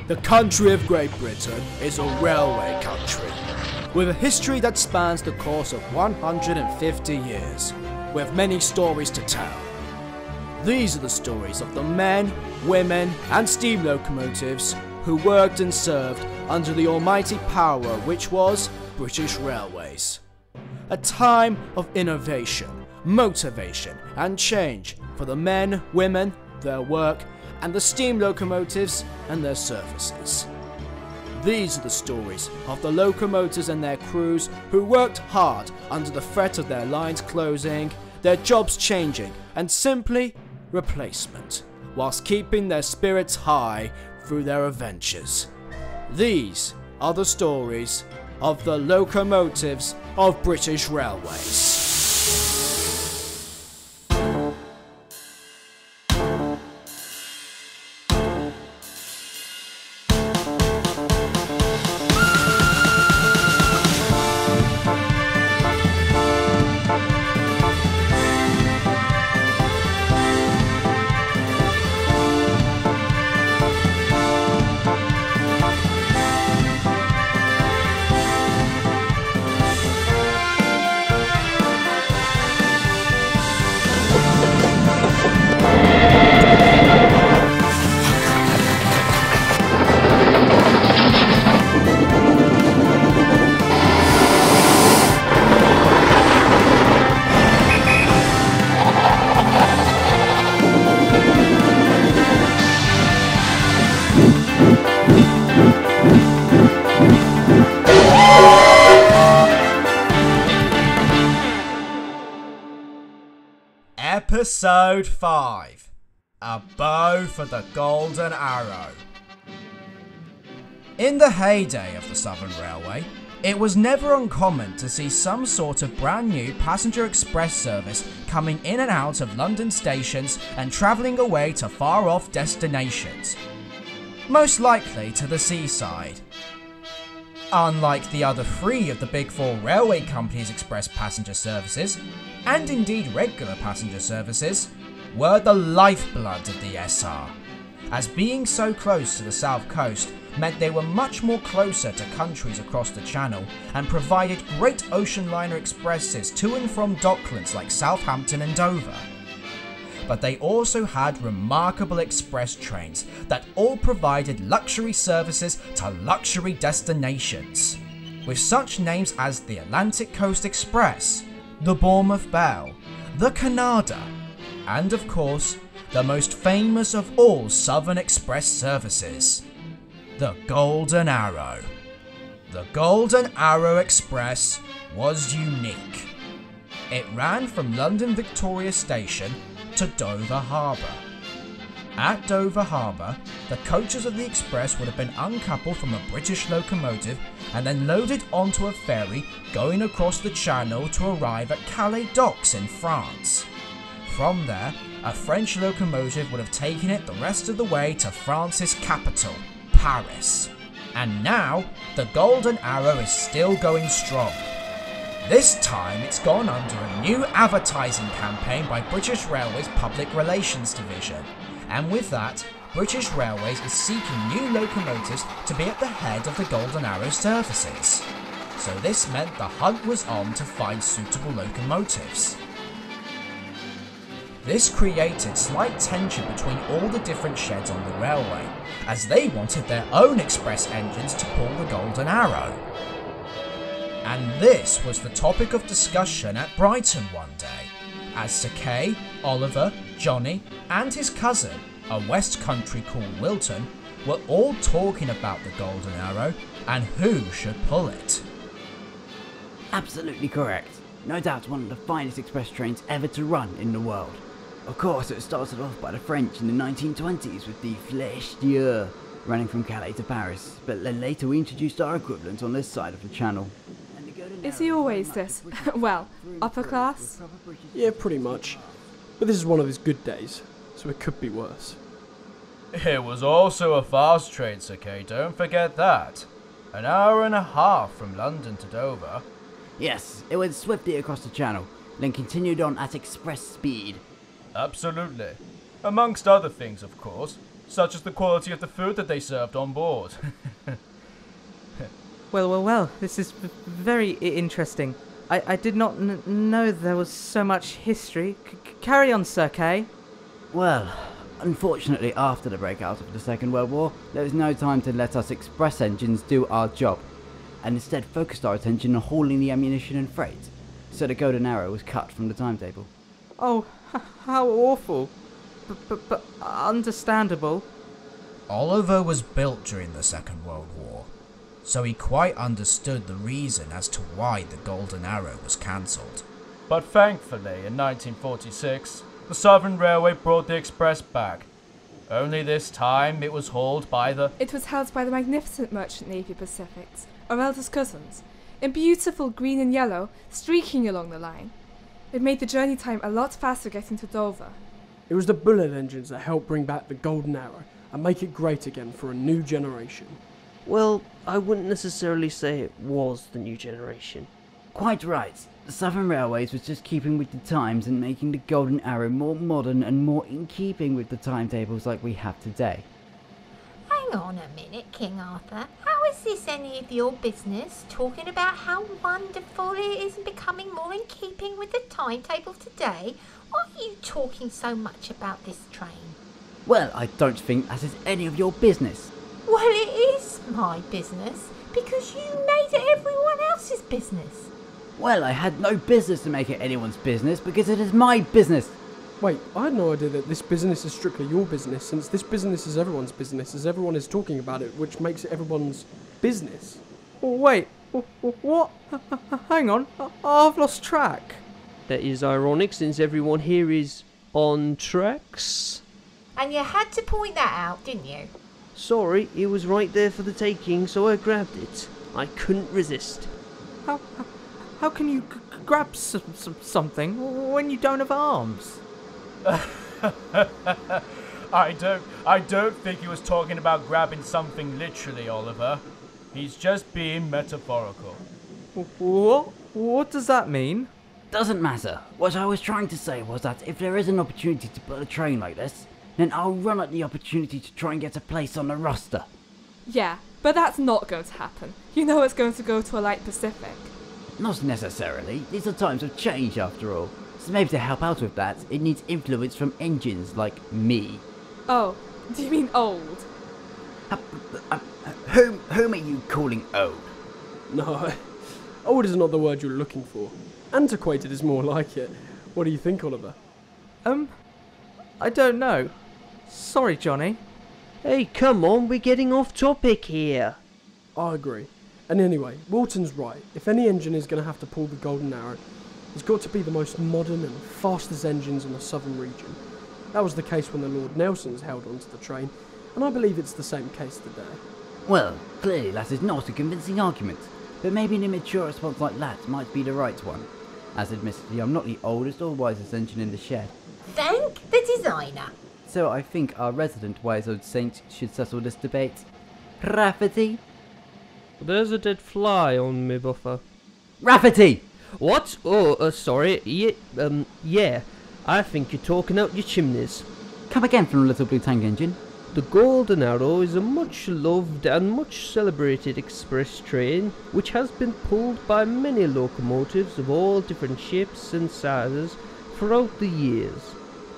The country of Great Britain is a railway country, with a history that spans the course of 150 years, with many stories to tell. These are the stories of the men, women and steam locomotives who worked and served under the almighty power which was British Railways. A time of innovation, motivation and change for the men, women, their work, and the steam locomotives and their services. These are the stories of the locomotives and their crews who worked hard under the threat of their lines closing, their jobs changing, and simply replacement, whilst keeping their spirits high through their adventures. These are the stories of the Locomotives of British Railways. Episode 5. A Bow for the Golden Arrow. In the heyday of the Southern Railway, it was never uncommon to see some sort of brand new passenger express service coming in and out of London stations and travelling away to far off destinations, most likely to the seaside. Unlike the other 3 of the big 4 railway companies' express passenger services, and indeed regular passenger services, were the lifeblood of the SR, as being so close to the south coast meant they were much more closer to countries across the Channel and provided great ocean liner expresses to and from docklands like Southampton and Dover. But they also had remarkable express trains that all provided luxury services to luxury destinations, with such names as the Atlantic Coast Express, the Bournemouth Belle, the Canada, and of course, the most famous of all Southern Express services, the Golden Arrow. The Golden Arrow Express was unique. It ran from London Victoria Station to Dover Harbour. At Dover Harbour, the coaches of the express would have been uncoupled from a British locomotive and then loaded onto a ferry going across the Channel to arrive at Calais docks in France. From there, a French locomotive would have taken it the rest of the way to France's capital, Paris. And now, the Golden Arrow is still going strong. This time it's gone under a new advertising campaign by British Railways Public Relations Division, and with that, British Railways is seeking new locomotives to be at the head of the Golden Arrow services. So this meant the hunt was on to find suitable locomotives. This created slight tension between all the different sheds on the railway, as they wanted their own express engines to pull the Golden Arrow. And this was the topic of discussion at Brighton one day, as Sir Kay, Oliver, Johnny and his cousin, a West Country called Wilton, were all talking about the Golden Arrow and who should pull it. Absolutely correct. No doubt one of the finest express trains ever to run in the world. Of course, it started off by the French in the 1920s with the Flèche d'Or running from Calais to Paris, but then later we introduced our equivalent on this side of the Channel. Is he always this, well, upper class? Yeah, pretty much. But this is one of his good days, so it could be worse. It was also a fast train, Sir Kay, don't forget that. An hour and a half from London to Dover. Yes, it went swiftly across the Channel, then continued on at express speed. Absolutely. Amongst other things, of course, such as the quality of the food that they served on board. Well, this is very interesting. I did not know there was so much history. Carry on, Sir Kay. Well, unfortunately, after the breakout of the Second World War, there was no time to let us express engines do our job, and instead focused our attention on hauling the ammunition and freight, so the Golden Arrow was cut from the timetable. Oh, how awful. But understandable. Oliver was built during the Second World War, so he quite understood the reason as to why the Golden Arrow was cancelled. But thankfully, in 1946, the Southern Railway brought the express back. Only this time it was hauled by the... It was held by the magnificent Merchant Navy Pacifics, our eldest cousins, in beautiful green and yellow, streaking along the line. It made the journey time a lot faster getting to Dover. It was the bullet engines that helped bring back the Golden Arrow and make it great again for a new generation. Well, I wouldn't necessarily say it was the new generation. Quite right. The Southern Railways was just keeping with the times and making the Golden Arrow more modern and more in keeping with the timetables like we have today. Hang on a minute, King Arthur. How is this any of your business, talking about how wonderful it is and becoming more in keeping with the timetable today? Why are you talking so much about this train? Well, I don't think that is any of your business. Well, it is my business, because you made it everyone else's business. Well, I had no business to make it anyone's business because it is my business. Wait, I had no idea that this business is strictly your business, since this business is everyone's business, as everyone is talking about it, which makes it everyone's business. Wait, what? Hang on, I've lost track. That is ironic since everyone here is on tracks. And you had to point that out, didn't you? Sorry, it was right there for the taking, so I grabbed it. I couldn't resist. How can you grab something when you don't have arms? I don't think he was talking about grabbing something literally, Oliver. He's just being metaphorical. What does that mean? Doesn't matter. What I was trying to say was that if there is an opportunity to build a train like this, then I'll run at the opportunity to try and get a place on the roster. Yeah, but that's not going to happen. You know it's going to go to a light Pacific. Not necessarily. These are times of change after all. So maybe to help out with that, it needs influence from engines like me. Oh, do you mean old? Whom are you calling old? No, old is not the word you're looking for. Antiquated is more like it. What do you think, Oliver? I don't know. Sorry, Johnny. Hey, come on, we're getting off topic here. I agree. And anyway, Walton's right. If any engine is going to have to pull the Golden Arrow, it's got to be the most modern and fastest engines in the southern region. That was the case when the Lord Nelsons held onto the train, and I believe it's the same case today. Well, clearly that is not a convincing argument, but maybe an immature response like that might be the right one. As admittedly, I'm not the oldest or wisest engine in the shed. Thank the designer. So I think our resident wise old saint should settle this debate. Rafferty? There's a dead fly on me buffer. Rafferty! What? Sorry. Yeah. I think you're talking out your chimneys. Come again from Little Blue Tank Engine. The Golden Arrow is a much loved and much celebrated express train which has been pulled by many locomotives of all different shapes and sizes throughout the years.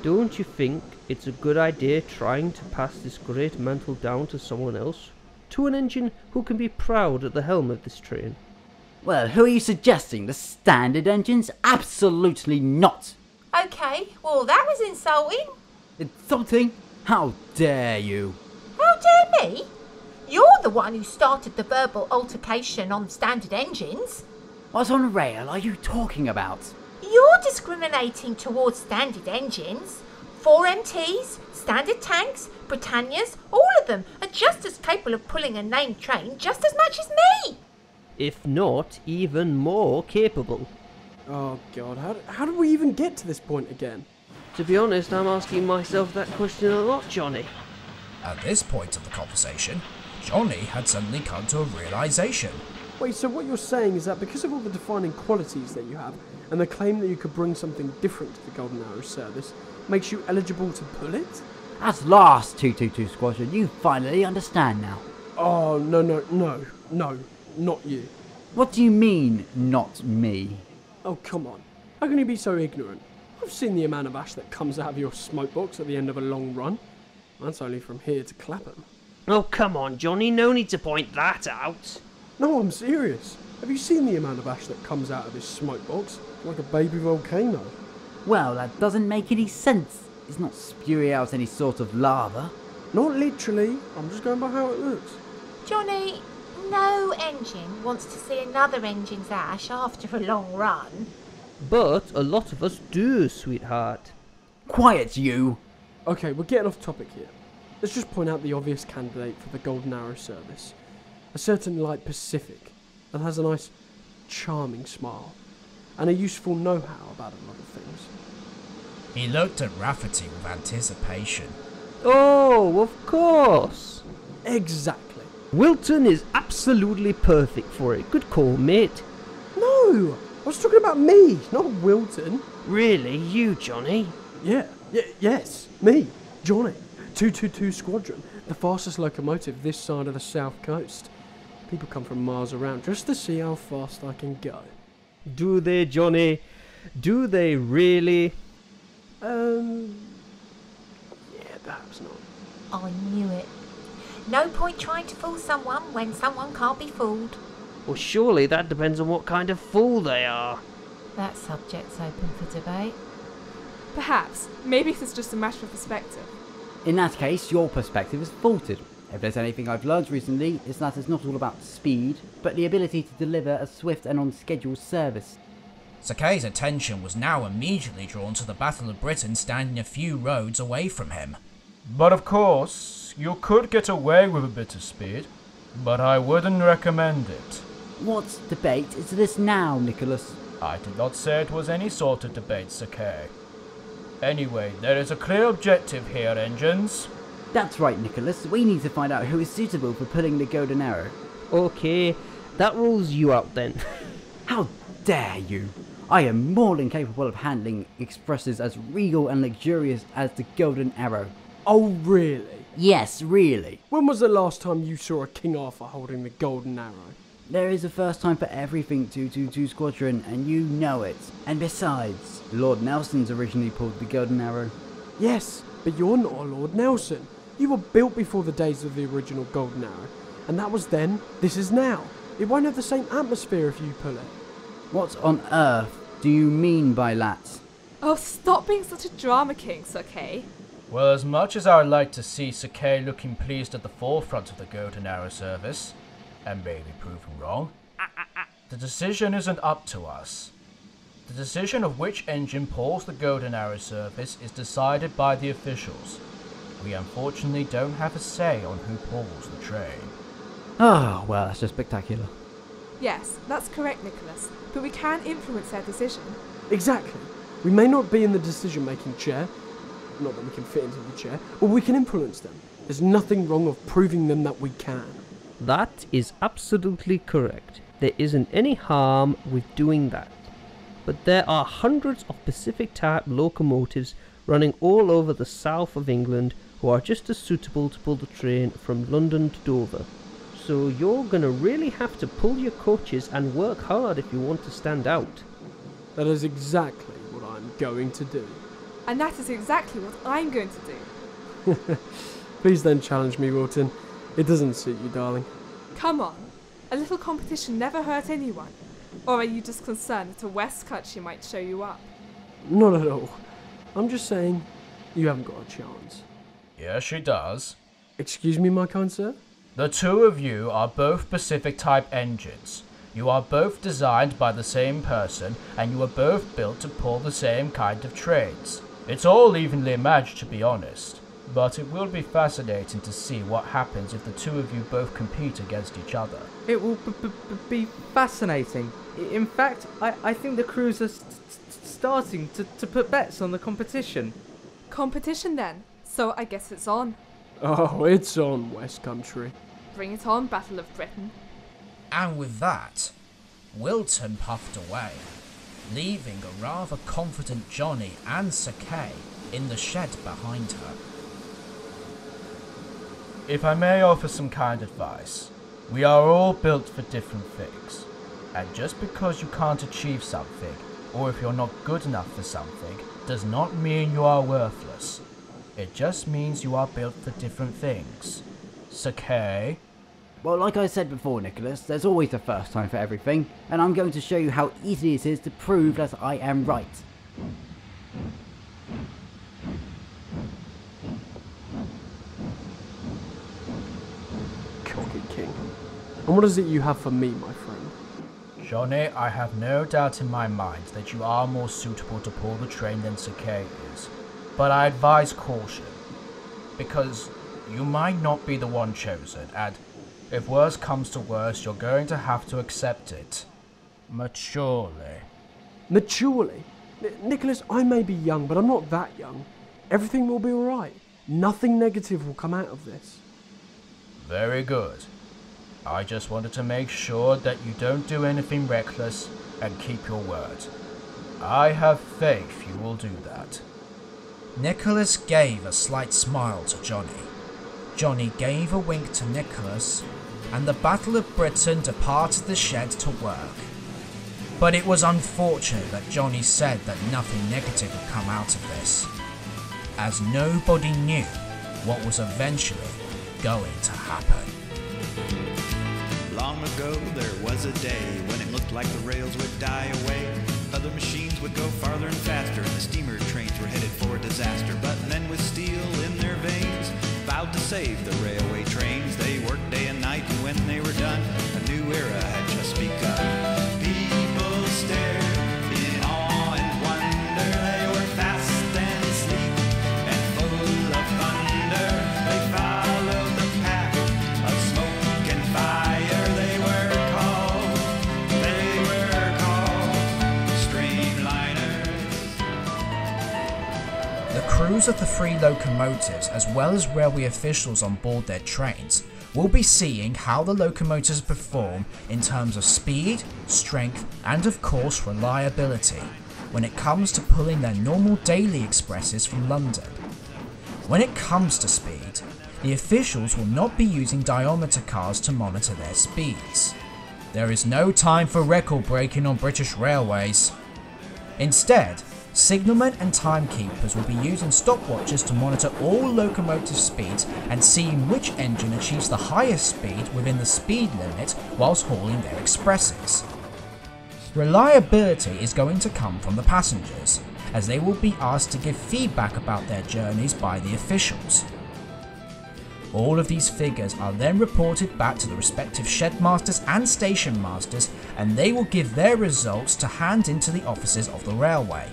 Don't you think it's a good idea trying to pass this great mantle down to someone else? To an engine who can be proud at the helm of this train? Well, who are you suggesting? The standard engines? Absolutely not! Okay, well that was insulting. Insulting? How dare you? How dare me? You're the one who started the verbal altercation on standard engines. What on rail are you talking about? You're discriminating towards standard engines. 4MTs, standard tanks, Britannias, all of them are just as capable of pulling a named train just as much as me. If not, even more capable. Oh god, how did we even get to this point again? To be honest, I'm asking myself that question a lot, Johnny. At this point of the conversation, Johnny had suddenly come to a realization. Wait, so what you're saying is that because of all the defining qualities that you have, and the claim that you could bring something different to the Golden Arrow service, makes you eligible to pull it? At last, 222 Squadron, you finally understand now. Oh, no, not you. What do you mean, not me? Oh, come on. How can you be so ignorant? I've seen the amount of ash that comes out of your smoke box at the end of a long run. That's only from here to Clapham. Oh, come on, Johnny, no need to point that out. No, I'm serious. Have you seen the amount of ash that comes out of this smoke box? It's like a baby volcano. Well, that doesn't make any sense. It's not spewing out any sort of lava. Not literally. I'm just going by how it looks. Johnny, no engine wants to see another engine's ash after a long run. But a lot of us do, sweetheart. Quiet, you! Okay, we're getting off topic here. Let's just point out the obvious candidate for the Golden Arrow service. A certain Light Pacific that has a nice, charming smile and a useful know-how about a lot of things. He looked at Rafferty with anticipation. Oh, of course. Exactly. Wilton is absolutely perfect for it. Good call, mate. No! I was talking about me, not Wilton. Really, you, Johnny? Yes, me, Johnny. 222 Squadron, the fastest locomotive this side of the south coast. People come from miles around just to see how fast I can go. Do they, Johnny? Do they really? Yeah, perhaps not. I knew it. No point trying to fool someone when someone can't be fooled. Well, surely that depends on what kind of fool they are. That subject's open for debate. Perhaps. Maybe it's just a matter of perspective. In that case, your perspective is faulted. If there's anything I've learned recently, it's that it's not all about speed, but the ability to deliver a swift and on-schedule service. Sakei's attention was now immediately drawn to the Battle of Britain standing a few roads away from him. But of course, you could get away with a bit of speed, but I wouldn't recommend it. What debate is this now, Nicholas? I did not say it was any sort of debate, Sakei. Anyway, there is a clear objective here, engines. That's right, Nicholas. We need to find out who is suitable for pulling the Golden Arrow. Okay, that rules you out then. How dare you! I am more than capable of handling expresses as regal and luxurious as the Golden Arrow. Oh, really? Yes, really. When was the last time you saw a King Arthur holding the Golden Arrow? There is a first time for everything, 222 Squadron, and you know it. And besides, Lord Nelson's originally pulled the Golden Arrow. Yes, but you're not a Lord Nelson. You were built before the days of the original Golden Arrow. And that was then, this is now. It won't have the same atmosphere if you pull it. What on earth do you mean by that? Oh, stop being such a drama king, Sakei. Well, as much as I would like to see Sakei looking pleased at the forefront of the Golden Arrow service, and maybe proven wrong, the decision isn't up to us. The decision of which engine pulls the Golden Arrow service is decided by the officials. We unfortunately don't have a say on who pulls the train. Oh, well, that's just spectacular. Yes, that's correct, Nicholas. But we can influence their decision. Exactly. We may not be in the decision-making chair, not that we can fit into the chair, but we can influence them. There's nothing wrong of proving them that we can. That is absolutely correct. There isn't any harm with doing that. But there are hundreds of Pacific-type locomotives running all over the south of England who are just as suitable to pull the train from London to Dover. So you're gonna really have to pull your coaches and work hard if you want to stand out. That is exactly what I'm going to do. And that is exactly what I'm going to do. Please don't challenge me, Wilton. It doesn't suit you, darling. Come on. A little competition never hurt anyone. Or are you just concerned that a West Country might show you up? Not at all. I'm just saying, you haven't got a chance. Yes, she does. Excuse me, my kind sir? The two of you are both Pacific-type engines. You are both designed by the same person, and you are both built to pull the same kind of trains. It's all evenly matched, to be honest. But it will be fascinating to see what happens if the two of you both compete against each other. It will be fascinating. In fact, I think the crews are starting to put bets on the competition. Competition then. So I guess it's on. Oh, it's on, West Country. Bring it on, Battle of Britain. And with that, Wilton puffed away, leaving a rather confident Johnny and Sakei in the shed behind her. If I may offer some kind advice, we are all built for different things. And just because you can't achieve something, or if you're not good enough for something, does not mean you are worthless. It just means you are built for different things. Sakei? Well, like I said before, Nicholas, there's always a first time for everything, and I'm going to show you how easy it is to prove that I am right. Cocky King. And what is it you have for me, my friend? Johnny, I have no doubt in my mind that you are more suitable to pull the train than Sakei is. But I advise caution, because you might not be the one chosen, and if worse comes to worse, you're going to have to accept it. Maturely. Maturely? Nicholas, I may be young, but I'm not that young. Everything will be alright. Nothing negative will come out of this. Very good. I just wanted to make sure that you don't do anything reckless and keep your word. I have faith you will do that. Nicholas gave a slight smile to Johnny. Johnny gave a wink to Nicholas, and the Battle of Britain departed the shed to work. But it was unfortunate that Johnny said that nothing negative would come out of this, as nobody knew what was eventually going to happen. Long ago there was a day when it looked like the rails would die away. Other machines would go farther and faster, and the steamer trains were headed for disaster. But men with steel in their veins vowed to save the railway trains. They worked day and night, and when they were done, a new era had just begun. People stared in awe and wonder. They were fast and sleek and full of thunder. They followed the path of smoke and fire. They were called streamliners. The crews of the 3 locomotives, as well as railway officials on board their trains, will be seeing how the locomotives perform in terms of speed, strength, and of course reliability when it comes to pulling their normal daily expresses from London. When it comes to speed, the officials will not be using diameter cars to monitor their speeds. There is no time for record breaking on British Railways. Instead, signalmen and timekeepers will be using stopwatches to monitor all locomotive speeds and seeing which engine achieves the highest speed within the speed limit whilst hauling their expresses. Reliability is going to come from the passengers, as they will be asked to give feedback about their journeys by the officials. All of these figures are then reported back to the respective shedmasters and station masters, and they will give their results to hand into the offices of the railway.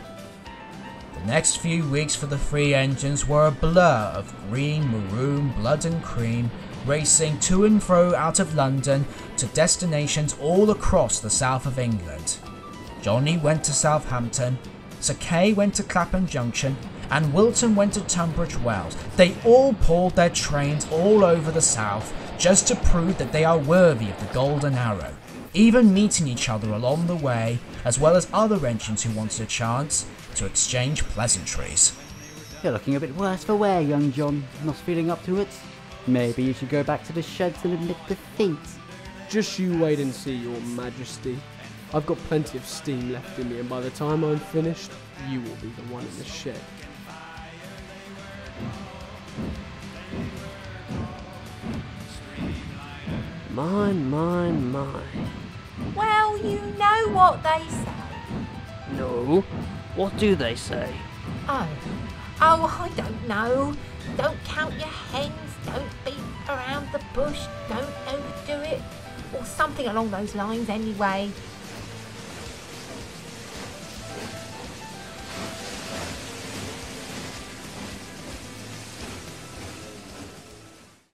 The next few weeks for the 3 engines were a blur of green, maroon, blood and cream, racing to and fro out of London to destinations all across the south of England. Johnny went to Southampton, Sakei went to Clapham Junction, and Wilton went to Tunbridge Wells. They all pulled their trains all over the south just to prove that they are worthy of the Golden Arrow, even meeting each other along the way, as well as other engines who wanted a chance to exchange pleasantries. You're looking a bit worse for wear, young John. Not feeling up to it? Maybe you should go back to the sheds and admit defeat. Just you wait and see, your majesty. I've got plenty of steam left in me, and by the time I'm finished, you will be the one in the shed. My. Well, you know what they say. No. What do they say? Oh, I don't know. Don't count your hens, don't beat around the bush, don't overdo it, or something along those lines anyway.